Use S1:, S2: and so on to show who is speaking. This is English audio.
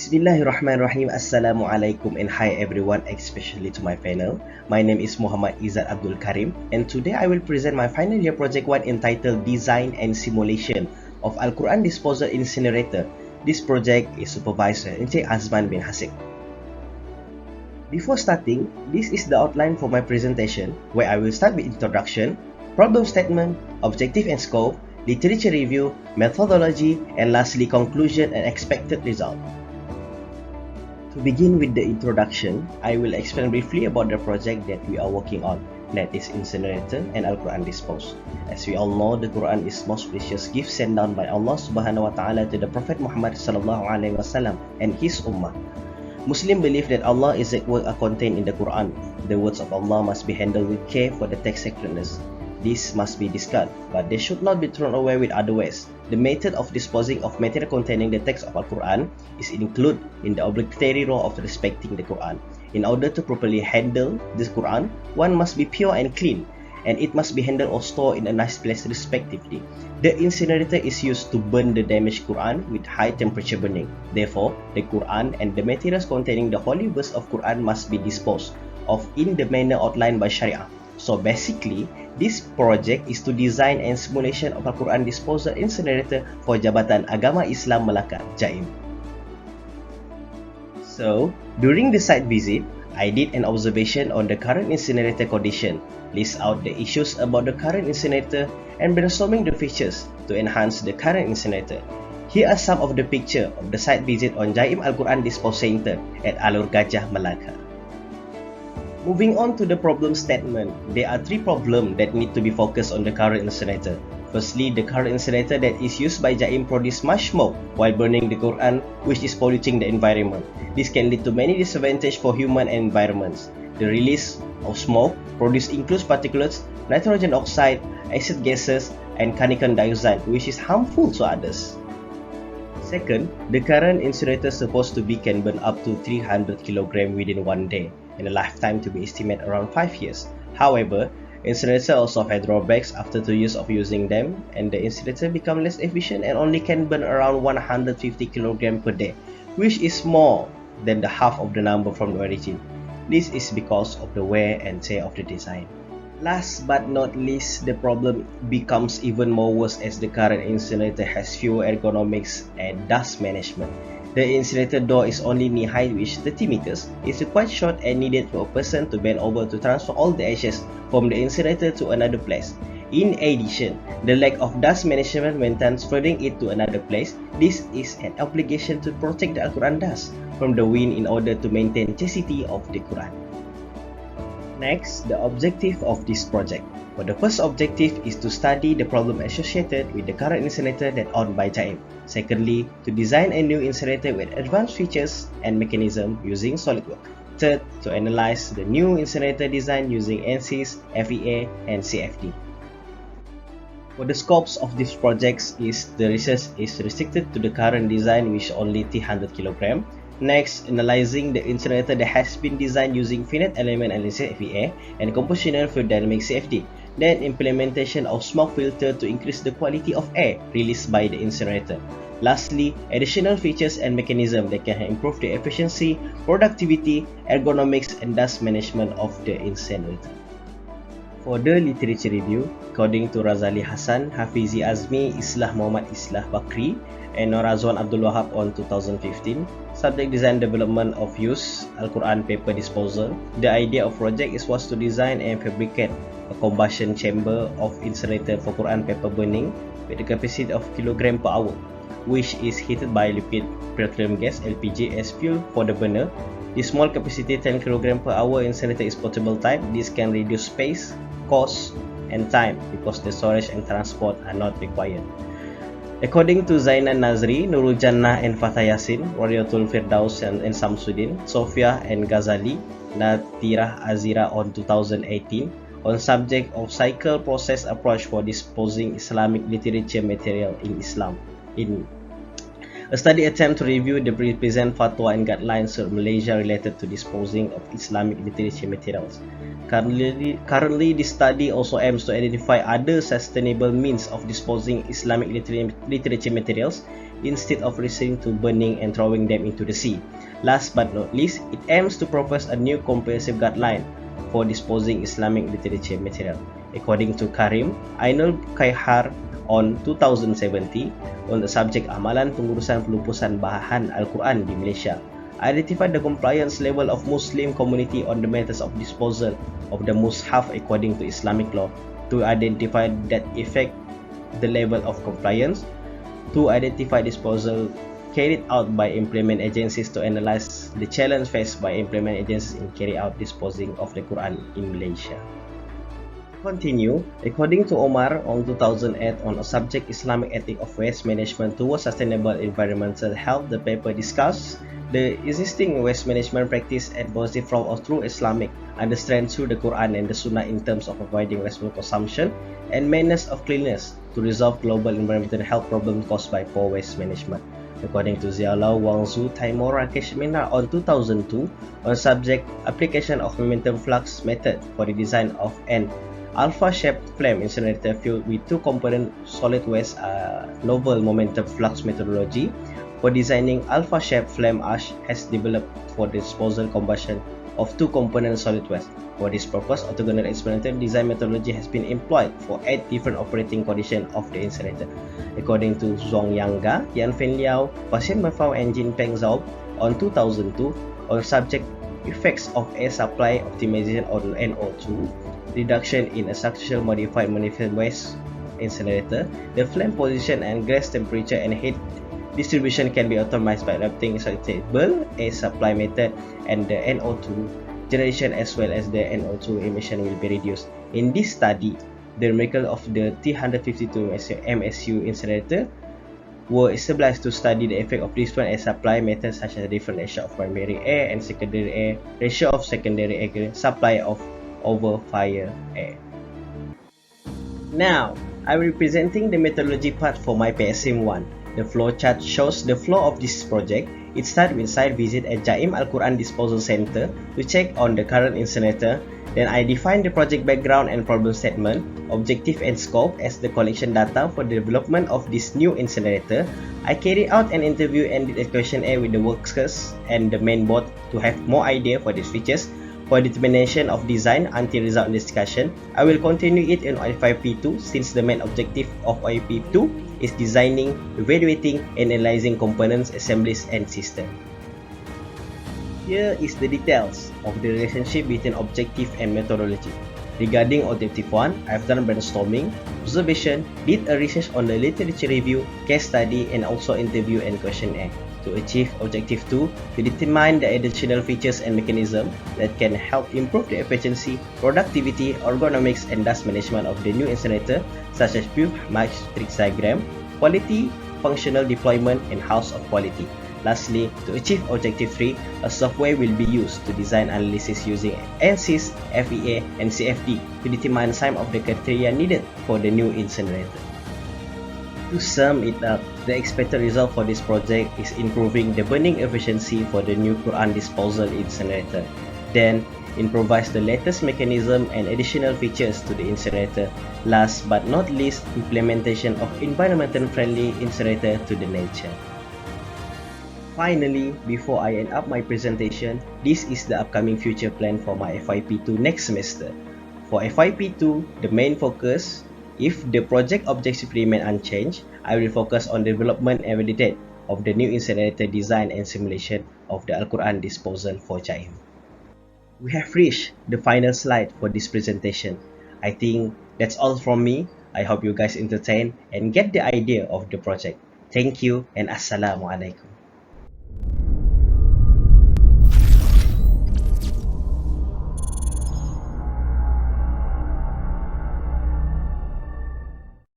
S1: Bismillahirrahmanirrahim. Assalamualaikum and hi everyone, especially to my panel. My name is Muhammad Izzat Abdul Karim, and today I will present my final year project 1 entitled Design and Simulation of Al-Quran Disposal Incinerator. This project is Supervisor Encik Hazman bin Hasib. Before starting, this is the outline for my presentation, where I will start with introduction, problem statement, objective and scope, literature review, methodology, and lastly conclusion and expected result. To begin with the introduction, I will explain briefly about the project that we are working on, that is Incinerator and Al-Quran Dispose. As we all know, the Quran is most precious gift sent down by Allah Subhanahu wa Ta'ala to the Prophet Muhammad Sallallahu Alaihi Wasallam and his ummah. Muslims believe that Allah is what are contained in the Quran. The words of Allah must be handled with care for the text sacredness. This must be discarded, but they should not be thrown away with other ways. The method of disposing of material containing the text of Al-Quran is included in the obligatory role of respecting the Quran. In order to properly handle this Quran, one must be pure and clean, and it must be handled or stored in a nice place respectively. The incinerator is used to burn the damaged Quran with high temperature burning. Therefore, the Quran and the materials containing the holy verse of Quran must be disposed of in the manner outlined by Sharia. So basically, this project is to design and simulation of Al-Quran Disposal Incinerator for Jabatan Agama Islam Melaka, UTeM. So, during the site visit, I did an observation on the current incinerator condition, list out the issues about the current incinerator, and brainstorming the features to enhance the current incinerator. Here are some of the pictures of the site visit on UTeM Al-Quran Disposal Center at Alur Gajah, Melaka. Moving on to the problem statement, there are three problems that need to be focused on the current incinerator. Firstly, the current incinerator that is used by UTeM produces much smoke while burning the Quran, which is polluting the environment. This can lead to many disadvantages for human and environments. The release of smoke produced includes particulates, nitrogen oxide, acid gases, and carbon dioxide, which is harmful to others. Second, the current incinerator supposed to be can burn up to 300 kg within one day, and a lifetime to be estimated around 5 years. However, incinerator also have drawbacks after 2 years of using them, and the incinerator become less efficient and only can burn around 150 kg per day, which is more than the half of the number from the origin. This is because of the wear and tear of the design. Last but not least, the problem becomes even more worse as the current incinerator has fewer ergonomics and dust management. The incinerator door is only knee height, which 30 meters. It's quite short and needed for a person to bend over to transfer all the ashes from the incinerator to another place. In addition, the lack of dust management when transferring it to another place, this is an obligation to protect the Al-Quran dust from the wind in order to maintain chastity of the Quran. Next, the objective of this project. For the first objective is to study the problem associated with the current incinerator that owned by UTeM. Secondly, to design a new incinerator with advanced features and mechanism using SolidWorks. Third, to analyze the new incinerator design using ANSYS, FEA, and CFD. For the scopes of these projects the research is restricted to the current design, which only 300 kg. Next, analyzing the incinerator that has been designed using finite element analysis FEA and compositional fluid dynamics CFD. Then, implementation of smoke filter to increase the quality of air released by the incinerator. Lastly, additional features and mechanisms that can improve the efficiency, productivity, ergonomics, and dust management of the incinerator. For the literature review, according to Razali Hassan, Hafizi Azmi, Islah Muhammad Islah Bakri, and Norazwan Abdul Wahab on 2015, subject design development of use Al-Quran paper disposal. The idea of project was to design and fabricate a combustion chamber of incinerator for Quran paper burning with a capacity of kilogram per hour, which is heated by liquid petroleum gas LPG as fuel for the burner. The small capacity 10 kg per hour incinerator is portable type. This can reduce space, cost, and time because the storage and transport are not required. According to Zainan Nazri, Nurul Jannah and Fatah Yasin, Wariyatul Firdaus and Samsudin, Sofia and Ghazali, Natirah Azira on 2018, on subject of cycle process approach for disposing Islamic literature material in Islam. A study attempt to review the present fatwa and guidelines of Malaysia related to disposing of Islamic literature materials. Currently, this study also aims to identify other sustainable means of disposing Islamic literature materials instead of resorting to burning and throwing them into the sea. Last but not least, it aims to propose a new comprehensive guideline for disposing Islamic literature material. According to Karim, Ainul Kaihar on 2070 on the subject Amalan Pengurusan Pelupusan Bahan Al-Quran di Malaysia, identified the compliance level of Muslim community on the methods of disposal of the Mushaf according to Islamic law, to identify that effect the level of compliance, to identify disposal carried out by implement agencies, to analyze the challenge faced by implement agencies in carry out disposing of the Quran in Malaysia. Continue, according to Omar on 2008 on a subject Islamic ethic of waste management towards sustainable environmental health, the paper discussed the existing waste management practice and positive from or through Islamic understand through the Quran and the Sunnah in terms of avoiding wasteful consumption and maintenance of cleanliness to resolve global environmental health problems caused by poor waste management. According to Zialau Wangzu Taimur Rakesh Minar on 2002 on subject application of momentum flux method for the design of an alpha-shaped flame incinerator filled with two-component solid waste, novel momentum flux methodology for designing alpha-shaped flame ash has developed for the disposal combustion of two-component solid waste. For this purpose, orthogonal experimental design methodology has been employed for 8 different operating conditions of the incinerator. According to Zhuang Yangga, Yan Fen Liao, Pasien Mafau and Jin Peng Zhao on 2002 on subject effects of air supply optimization on NO2, reduction in a structural modified manufactured waste incinerator, the flame position and gas temperature and heat distribution can be optimized by adapting suitable air supply method, and the NO2 generation as well as the NO2 emission will be reduced. In this study, the miracle of the T152 MSU incinerator were established to study the effect of different air supply methods such as different ratio of primary air and secondary air, ratio of secondary air supply of over fire air. Now, I will be presenting the methodology part for my PSM 1. The flow chart shows the flow of this project. It starts with site visit at Jaim Al-Quran Disposal Center to check on the current incinerator. Then I define the project background and problem statement, objective and scope as the collection data for the development of this new incinerator. I carry out an interview and did a questionnaire with the workers and the main board to have more idea for these features. For determination of design until result discussion, I will continue it in FYP2 since the main objective of FYP2 is designing, evaluating, and analyzing components, assemblies, and system. Here is the details of the relationship between objective and methodology. Regarding objective 1, I've done brainstorming, observation, did a research on the literature review, case study, and also interview and questionnaire. To achieve objective 2, to determine the additional features and mechanisms that can help improve the efficiency, productivity, ergonomics, and dust management of the new incinerator, such as pure matrix diagram, quality, functional deployment, and house of quality. Lastly, to achieve objective 3, a software will be used to design analysis using ANSYS, FEA, and CFD to determine some of the criteria needed for the new incinerator. To sum it up, the expected result for this project is improving the burning efficiency for the new Quran disposal incinerator. Then, it provides the latest mechanism and additional features to the incinerator. Last but not least, implementation of environmentally friendly incinerator to the nature. Finally, before I end up my presentation, this is the upcoming future plan for my FYP2 next semester. For FYP2, the main focus, if the project objectives remain unchanged, I will focus on development and validate of the new incinerator design and simulation of the Al-Quran disposal for Jaim. We have reached the final slide for this presentation. I think that's all from me. I hope you guys entertain and get the idea of the project. Thank you and Assalamualaikum.